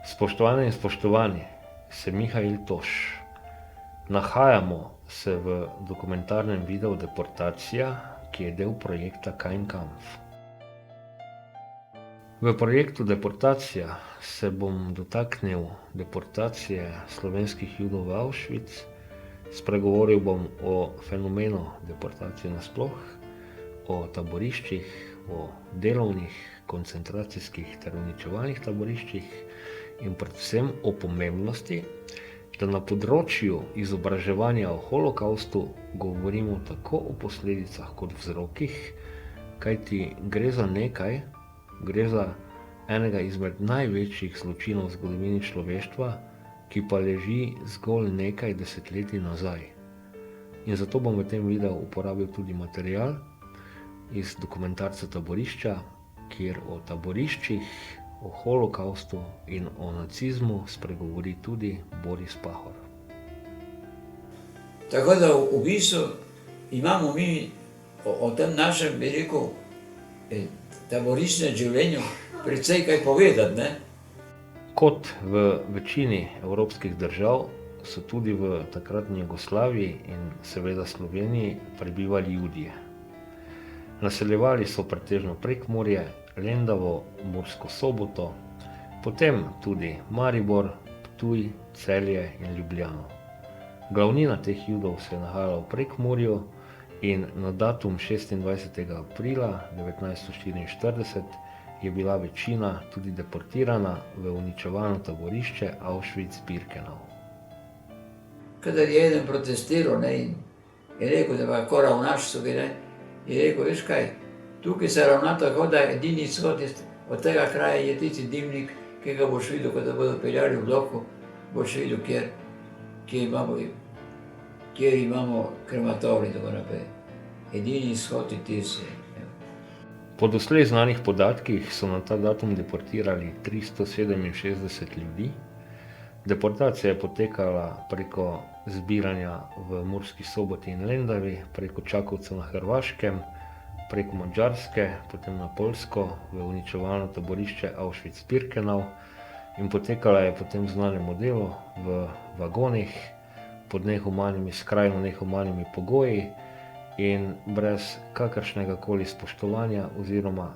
Spoštovane in spoštovani, sem Mihael Toš. Nahajamo se v dokumentarnem videu Deportacija, ki je del projekta Kein Kampf. V projektu Deportacija se bom dotaknil deportacije slovenskih Judov v Auschwitz, spregovoril bom o fenomenu deportacije nasploh, o taboriščih, o delovnih, koncentracijskih ter uničevalnih taboriščih in predvsem o pomembnosti, da na področju izobraževanja o holokavstu govorimo tako o posledicah kot vzrokih, kajti gre za enega izmed največjih zločinov v zgodovini človeštva, ki pa leži zgolj nekaj desetletij nazaj. In zato bom v tem videu uporabil tudi material iz dokumentarca Taborišča, kjer o taboriščih, o holokavstu in o nacizmu spregovori tudi Boris Pahor. Tako da v bistvu imamo mi o tem našem, bi rekel, taboriščnem življenju precej kaj povedati, ne? Kot v večini evropskih držav so tudi v takratni Jugoslaviji in seveda Sloveniji prebivali Judje. Naseljevali so pretežno Prekmurje, Lendavo, Mursko Soboto, potem tudi Maribor, Ptuj, Celje in Ljubljano. Glavnina teh Judov se je nahajala v Prekmurju in na datum 26. aprila 1944 je bila večina tudi deportirana v uničevalno taborišče Auschwitz-Birkenau. Kadar je eden protestiral, ne, in je rekel, da pa ko ravnaš sobi, ne, je rekel, veš kaj, tukaj se ravna tako, da edini izhod od tega kraja je tisti dimnik, ki ga boš videl, ko te bodo peljali v bloku, boš videl, kjer imamo krematorij in tako naprej. Edini izhod je tisti. Po doslej znanih podatkih so na ta datum deportirali 367 ljudi. Deportacija je potekala preko zbiranja v Murski Soboti in Lendavi, preko Čakovca na Hrvaškem, preko Madžarske, potem na Poljsko, v uničevalno taborišče Auschwitz-Birkenau in potekala je po tem znanem modelu v vagonih, pod nehumanimi, skrajno nehumanimi pogoji in brez kakršnega koli spoštovanja oziroma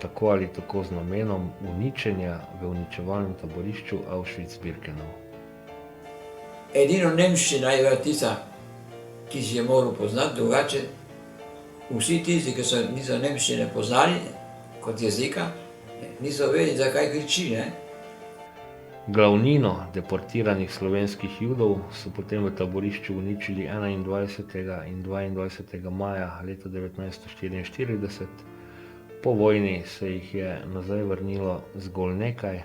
tako ali tako z namenom uničenja v uničevalnem taborišču Auschwitz-Birkenau. Edino nemščina je bila tista, ki si je moral poznati, drugače vsi tisti, ki niso nemščine poznali kot jezika, niso vedeli, zakaj kriči, ne. Glavnino deportiranih slovenskih Judov so potem v taborišču uničili 21. in 22. maja leta 1944. Po vojni se jih je nazaj vrnilo zgolj nekaj,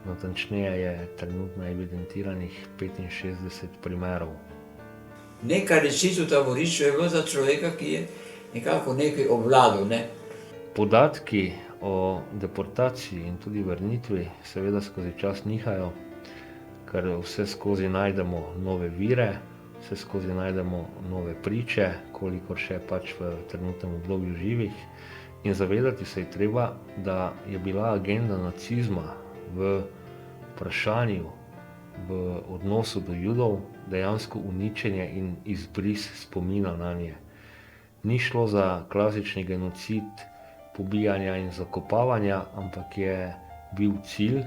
natančneje je trenutno evidentiranih 65 primerov. Nekaj reči v taborišču je bilo za človeka, ki je nekako nekaj obvladal, ne. Podatki o deportaciji in tudi vrnitvi seveda skozi čas nihajo, ker vse skozi najdemo nove vire, vse skozi najdemo nove priče, kolikor še pač v trenutnem obdobju živih. In zavedati se je treba, da je bila agenda nacizma v vprašanju, v odnosu do Judov dejansko uničenje in izbris spomina nanje. Ni šlo za klasični genocid pobijanja in zakopavanja, ampak je bil cilj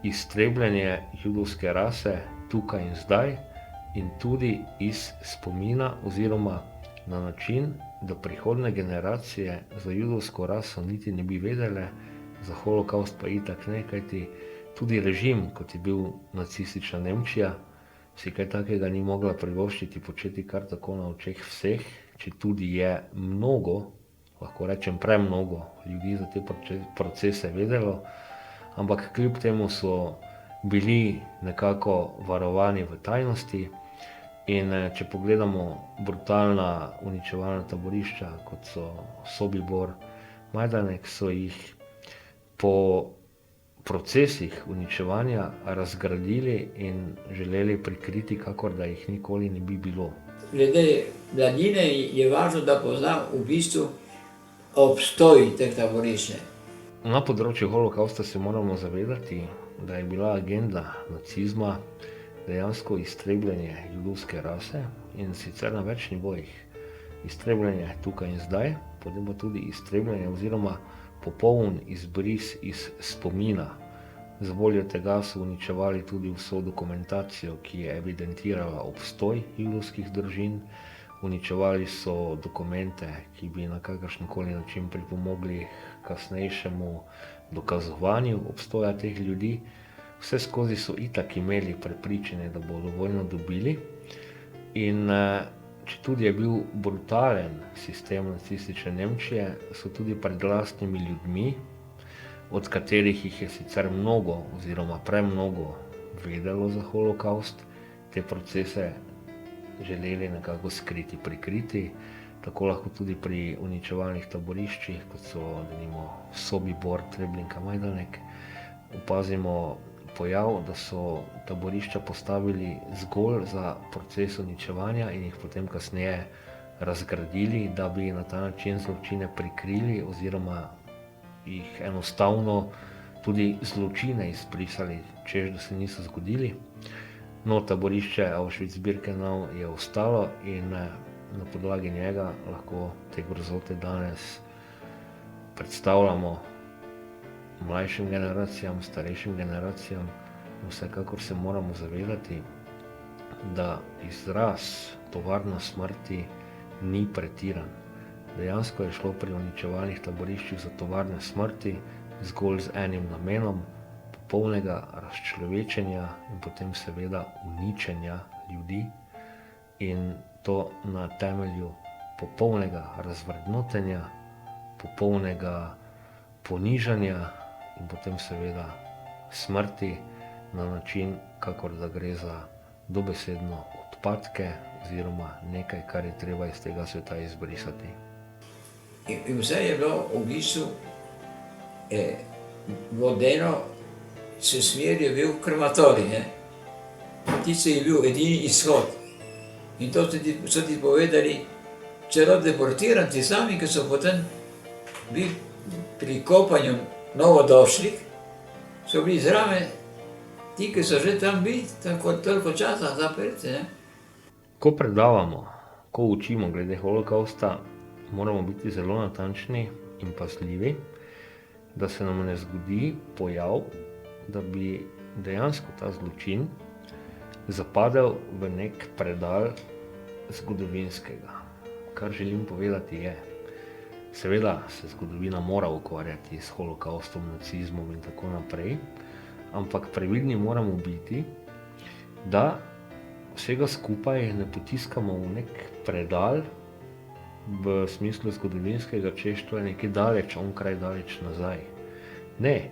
iztrebljanje judovske rase tukaj in zdaj in tudi iz spomina oziroma na način, da prihodnje generacije za judovsko raso niti ne bi vedele, za holokavst pa itak ne, kajti tudi režim, kot je bil nacistična Nemčija, si kaj takega ni mogla privoščiti početi kar tako na očeh vseh, če tudi je mnogo, lahko rečem premnogo ljudi za te procese vedelo, ampak kljub temu so bili nekako varovani v tajnosti. In če pogledamo brutalna uničevalna taborišča, kot so Sobibor, Majdanek, so jih po procesih uničevanja razgradili in želeli prikriti, kakor da jih nikoli ne bi bilo. Glede mladine je važno, da pozna v bistvu obstoj teh taborišč. Na področju holokavsta se moramo zavedati, da je bila agenda nacizma dejansko iztrebljanje judovske rase, in sicer na več nivojih. Iztrebljanje tukaj in zdaj, potem pa tudi iztrebljanje oziroma popoln izbris iz spomina. Z voljo tega so uničevali tudi vso dokumentacijo, ki je evidentirala obstoj judovskih družin. Uničevali so dokumente, ki bi na kakršenkoli način pripomogli k kasnejšemu dokazovanju obstoja teh ljudi. Vse skozi so itak imeli prepričanje, da bodo vojno dobili. In četudi je bil brutalen sistem nacistične Nemčije, so tudi pred lastnimi ljudmi, od katerih jih je sicer mnogo oziroma premnogo vedelo za holokavst, te procese želeli nekako skriti, prikriti. Tako lahko tudi pri uničevalnih taboriščih, kot so denimo Sobibor, Treblinka, Majdanek, opazimo pojav, da so taborišča postavili zgolj za proces uničevanja in jih potem kasneje razgradili, da bi na ta način zločine prikrili oziroma jih enostavno tudi zločine izbrisali, češ da se niso zgodili. No, taborišče Auschwitz-Birkenau je ostalo in na podlagi njega lahko te grozote danes predstavljamo mlajšim generacijam, starejšim generacijam. Vsekakor se moramo zavedati, da izraz tovarna smrti ni pretiran. Dejansko je šlo pri uničevalnih taboriščih za tovarne smrti zgolj z enim namenom, popolnega razčlovečenja in potem seveda uničenja ljudi, in to na temelju popolnega razvrednotenja, popolnega ponižanja in potem seveda smrti na način, kakor da gre za dobesedno odpadke oziroma nekaj, kar je treba iz tega sveta izbrisati. In vse je bilo v bistvu vodeno, s smer je bil krematorij. Tisti je bil edini izhod. In to so ti povedali celo deportiranci sami, ki so potem bili pri kopanju novodošlih, so bili zraven ti, ki so že tam bili, toliko časa zaprti. Ko predavamo, ko učimo glede holokavsta, moramo biti zelo natančni in pazljivi, da se nam ne zgodi pojav, da bi dejansko ta zločin zapadel v nek predal zgodovinskega. Kar želim povedati je, seveda se zgodovina mora ukvarjati s holokaustom, nacizmom in tako naprej, ampak previdni moramo biti, da vsega skupaj ne potiskamo v nek predal v smislu zgodovinskega, češ to je nekaj daleč, onkraj daleč nazaj. Ne,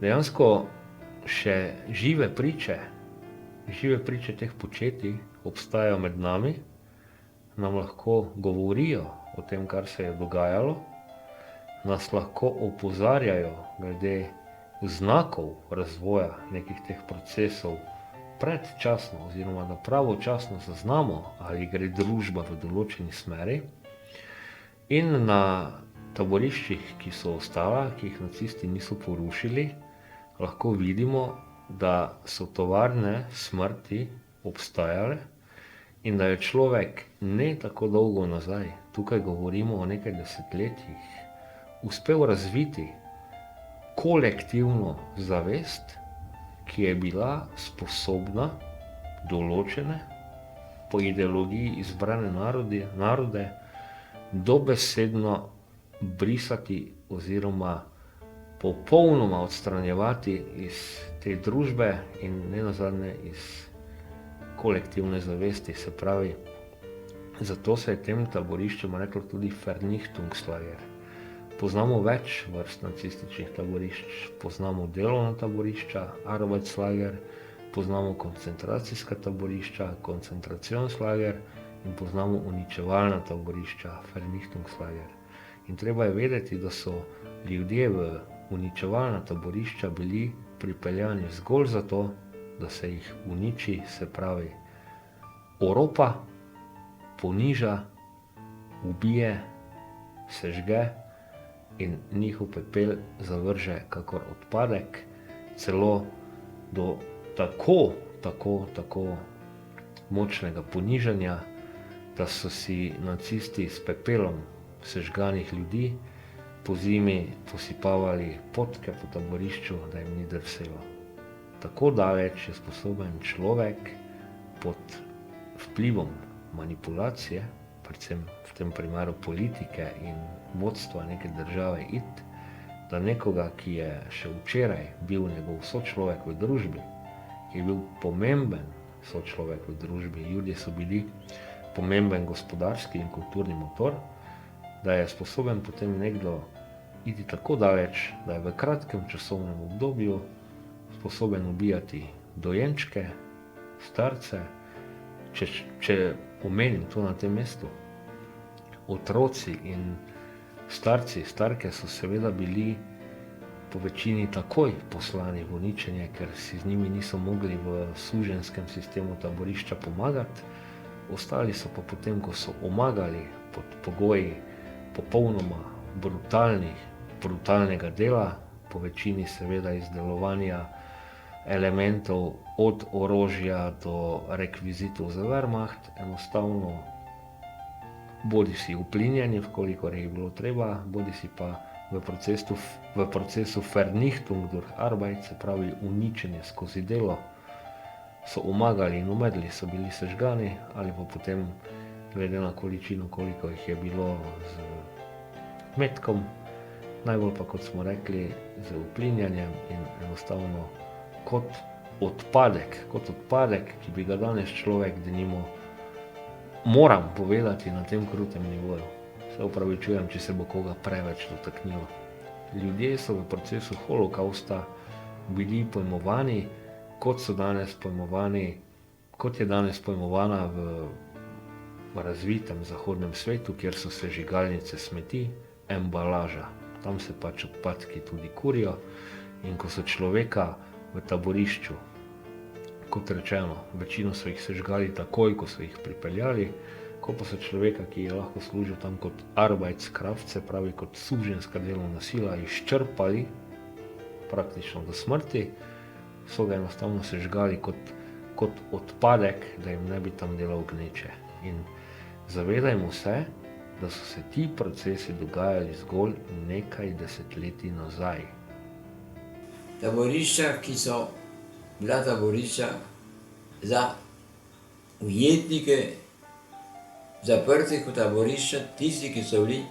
dejansko še žive priče teh početij obstajajo med nami, nam lahko govorijo o tem, kar se je dogajalo, nas lahko opozarjajo glede znakov razvoja nekih teh procesov predčasno oziroma da pravočasno zaznamo, ali gre družba v določeni smeri. In na taboriščih, ki so ostala, ki jih nacisti niso porušili, lahko vidimo, da so tovarne smrti obstajale in da je človek ne tako dolgo nazaj, tukaj govorimo o nekaj desetletjih, uspel razviti kolektivno zavest, ki je bila sposobna določene, po ideologiji izbrane narode dobesedno brisati oziroma popolnoma odstranjevati iz te družbe in nenazadnje iz kolektivne zavesti. Se pravi, zato se je tem taboriščem reklo tudi Vernichtungslager. Poznamo več vrst nacističnih taborišč, poznamo delovna taborišča, Arbeitslager, poznamo koncentracijska taborišča, Koncentrationslager in poznamo uničevalna taborišča, Vernichtungslager. In treba je vedeti, da so ljudje v uničevalna taborišča bili pripeljani zgolj zato, da se jih uniči, se pravi, oropa, poniža, ubije, sežge in njihov pepel zavrže kakor odpadek, celo do tako močnega ponižanja, da so si nacisti s pepelom sežganih ljudi pozimi posipavali potke po taborišču, da jim ni drselo. Tako daleč je sposoben človek pod vplivom manipulacije, predvsem v tem primeru politike in vodstva neke države iti, da nekoga, ki je še včeraj bil njegov sočlovek v družbi, ki je bil pomemben sočlovek v družbi, Judje so bili pomemben gospodarski in kulturni motor, da je sposoben potem nekdo iti tako daleč, da je v kratkem časovnem obdobju sposoben ubijati dojenčke, starce, če omenim to na tem mestu. Otroci in starke so seveda bili po večini takoj poslani v uničenje, ker si z njimi niso mogli v suženskem sistemu taborišča pomagati. Ostali so pa potem, ko so omagali pod pogoji popolnoma brutalnega dela, po večini seveda izdelovanja elementov od orožja do rekvizitov za Wehrmacht, enostavno bodisi uplinjeni, vkolikor je bilo treba, bodisi pa v procesu Vernichtung durch Arbeit, se pravi uničenje skozi delo, so omagali in umrli, so bili sežgani, ali pa potem, glede na količino, koliko jih je bilo z metkom, najbolj pa, kot smo rekli, z uplinjanjem in enostavno kot odpadek, ki bi ga danes človek, denimo, moram povedati na tem krutem nivoju. Se opravičujem, če se bo koga preveč dotaknilo. Ljudje so v procesu holokausta bili pojmovani, kot je danes pojmovana v razvitem zahodnem svetu, kjer so sežigalnice smeti, embalaža. Tam se pač odpadki tudi kurijo in ko so človeka v taborišču, kot rečeno, večino so jih sežgali takoj, ko so jih pripeljali, ko pa so človeka, ki je lahko služil tam kot Arbeitskraft, se pravi kot suženjska delovna sila, izčrpali praktično do smrti, so ga enostavno sežgali kot odpadek, da jim ne bi tam delal gneče. In zavedajmo se, da so se ti procesi dogajali zgolj nekaj desetletij nazaj. Taborišča, ki so bila taborišča za ujetnike, zaprti kot taborišča, tisti, ki so bili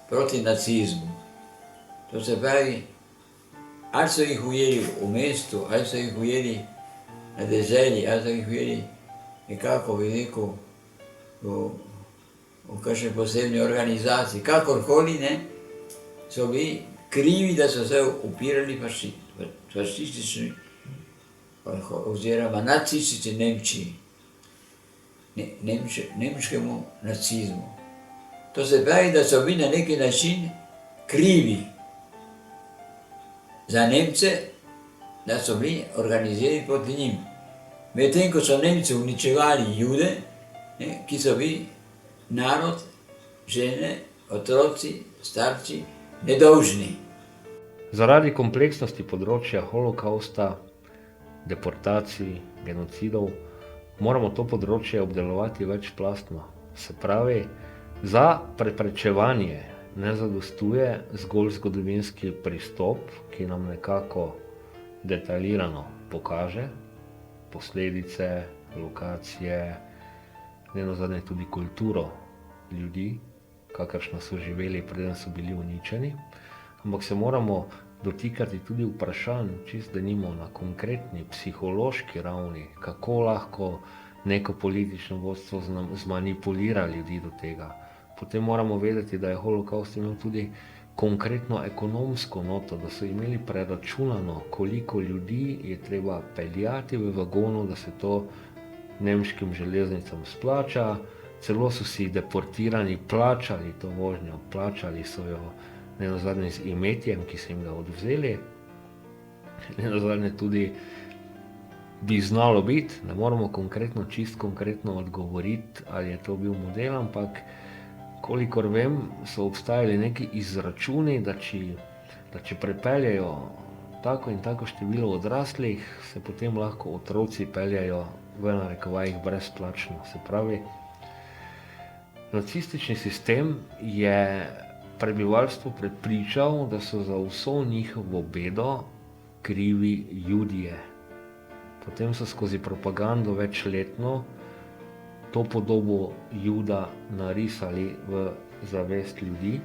proti nacizmu. To se pravi, ali so jih ujeli v mestu, ali so jih ujeli na deželi, ali so jih ujeli nekako, bi rekel, v kakšni posebni organizaciji, kakorkoli, ne, so bili krivi, da so se upirali fašistični oziroma nacistični Nemčiji, nemškemu nacizmu. To se pravi, da so bili na neki način krivi za Nemce, da so bili organizirani proti njim. Medtem ko so Nemci uničevali Jude, ki so bili narod, žene, otroci, starci, nedolžni. Zaradi kompleksnosti področja holokausta, deportacij, genocidov, moramo to področje obdelovati večplastno. Se pravi, za preprečevanje ne zadostuje zgolj zgodovinski pristop, ki nam nekako detaljirano pokaže posledice, lokacije, nenazadnje tudi kulturo ljudi, kakršno so živeli, preden so bili uničeni, ampak se moramo dotikati tudi vprašanj, čisto denimo na konkretni psihološki ravni, kako lahko neko politično vodstvo zmanipulira ljudi do tega. Potem moramo vedeti, da je holokaust imel tudi konkretno ekonomsko noto, da so imeli preračunano, koliko ljudi je treba peljati v vagonu, da se to nemškim železnicam splača. Celo so si deportirani plačali to vožnjo, plačali so jo nenazadnje z imetjem, ki so jim ga odvzeli. Nenazadnje tudi bi znalo biti, ne moramo čisto konkretno odgovoriti, ali je to bil model, ampak kolikor vem, so obstajali neki izračuni, da če prepeljejo tako in tako število odraslih, se potem lahko otroci peljajo v narekovajih brezplačno. Se pravi, nacistični sistem je prebivalstvo prepričal, da so za vso njihovo bedo krivi Judje. Potem so skozi propagando večletno to podobo Juda narisali v zavest ljudi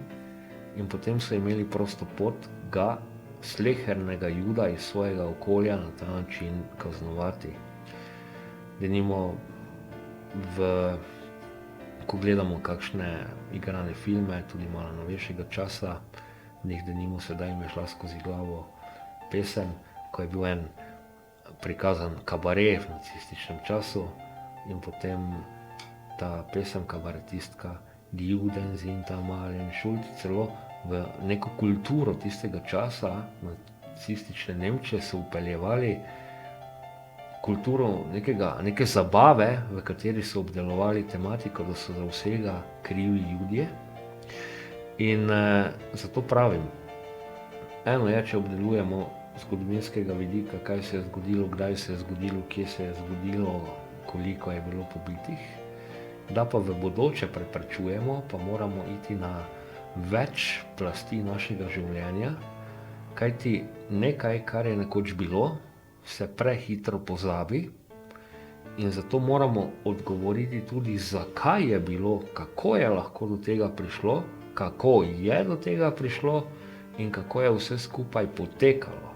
in potem so imeli prosto pot ga, slehernega Juda iz svojega okolja, na ta način kaznovati. Denimo, ko gledamo kakšne igrane filme, tudi malo novejšega časa, v njih denimo sedaj mi je šla skozi glavo pesem, ko je bil en prikazan kabaret v nacističnem času in potem ta pesem kabaretistka Die Juden sind am Malen schuld celo v neko kulturo tistega časa nacistične Nemčije so upeljevali kulturo neke zabave, v kateri so obdelovali tematiko, da so za vsega krivi Judje. In zato pravim, eno je, če obdelujemo zgodovinskega vidika, kaj se je zgodilo, kdaj se je zgodilo, kje se je zgodilo, koliko je bilo pobitih, da pa v bodoče preprečujemo, pa moramo iti na več plasti našega življenja, kajti nekaj, kar je nekoč bilo, se prehitro pozabi in zato moramo odgovoriti tudi, zakaj je bilo, kako je lahko do tega prišlo, kako je do tega prišlo in kako je vse skupaj potekalo.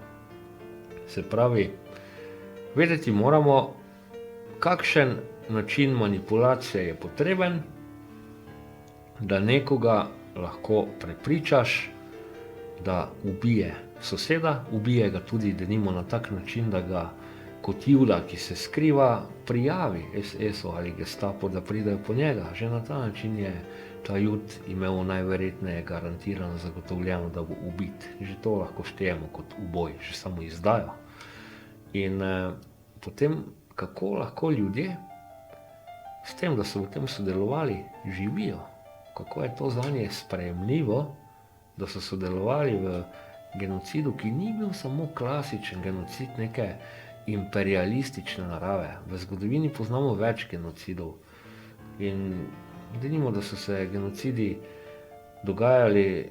Se pravi, vedeti moramo, kakšen način manipulacije je potreben, da nekoga lahko prepričaš, da ubije soseda, ubije ga tudi denimo na tak način, da ga kot Juda, ki se skriva, prijavi SS-u ali Gestapu, da pridejo po njega. Že na ta način je ta Jud imel najverjetneje garantirano zagotovljeno, da bo ubit. Že to lahko štejemo kot uboj, že samo izdajo. In potem, kako lahko ljudje s tem, da so v tem sodelovali, živijo? Kako je to zanje sprejemljivo, da so sodelovali v genocidu, ki ni bil samo klasičen genocid neke imperialistične narave. V zgodovini poznamo več genocidov in denimo, da so se genocidi dogajali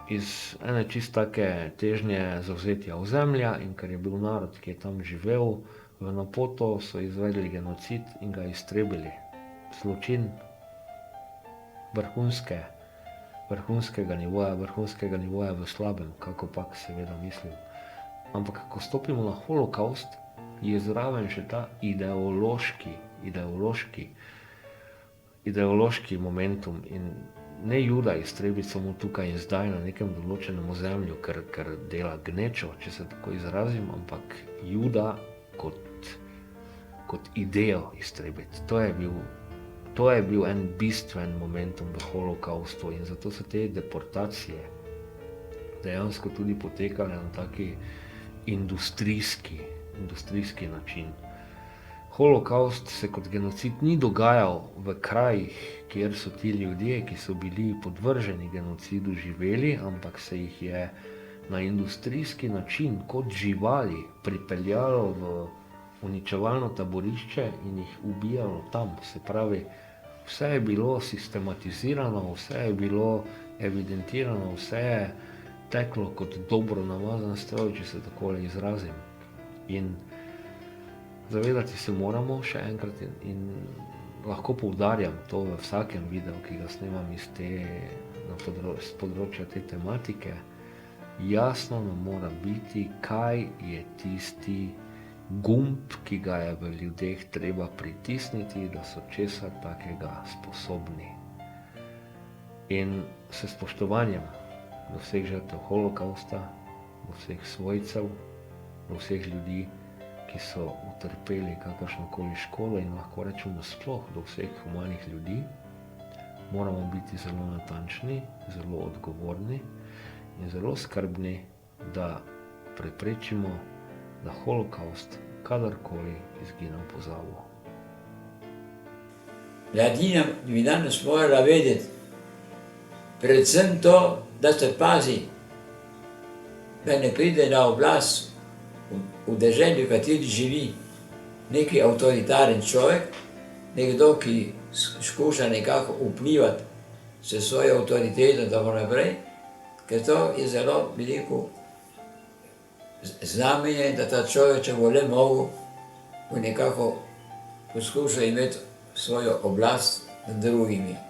iz ene čist take težnje zavzetja ozemlja in ker je bil narod, ki je tam živel, v napoto so izvedli genocid in ga iztrebili. Zločin vrhunskega nivoja v slabem, kako pak seveda mislim. Ampak, ko stopimo na holokavst, je zraven še ta ideološki momentum in ne Juda iztrebiti samo tukaj in zdaj na nekem določenem ozemlju, ker dela gnečo, če se tako izrazim, ampak Juda kot idejo iztrebiti. To je bil en bistven momentum v holokaustu in zato so te deportacije dejansko tudi potekale na taki industrijski način. Holokaust se kot genocid ni dogajal v krajih, kjer so ti ljudje, ki so bili podvrženi genocidu, živeli, ampak se jih je na industrijski način kot živali pripeljalo v uničevalno taborišče in jih ubijalo tam. Se pravi, vse je bilo sistematizirano, vse je bilo evidentirano, vse je teklo kot dobro namazan stroj, če se takole izrazim. In zavedati se moramo še enkrat in lahko poudarjam to v vsakem videu, ki ga snemam z področja te tematike, jasno nam mora biti, kaj je tisti gumb, ki ga je v ljudeh treba pritisniti, da so česa takega sposobni. In s spoštovanjem do vseh žrtev holokausta, do vseh svojcev, do vseh ljudi, ki so utrpeli kakršnokoli škodo in lahko rečemo sploh do vseh humanih ljudi, moramo biti zelo natančni, zelo odgovorni in zelo skrbni, da preprečimo, da holokaust kadarkoli izgine v pozabo. Mladina bi danes morala vedeti predvsem to, da se pazi. da ne pride na oblast v deželi, v kateri živi neki avtoritaren človek, nekdo, ki skuša nekako vplivati s svojo avtoriteto in tako naprej, ker to je zelo veliko znamenje, da ta človek, če bo le mogel, bo nekako poskušal imeti svojo oblast nad drugimi.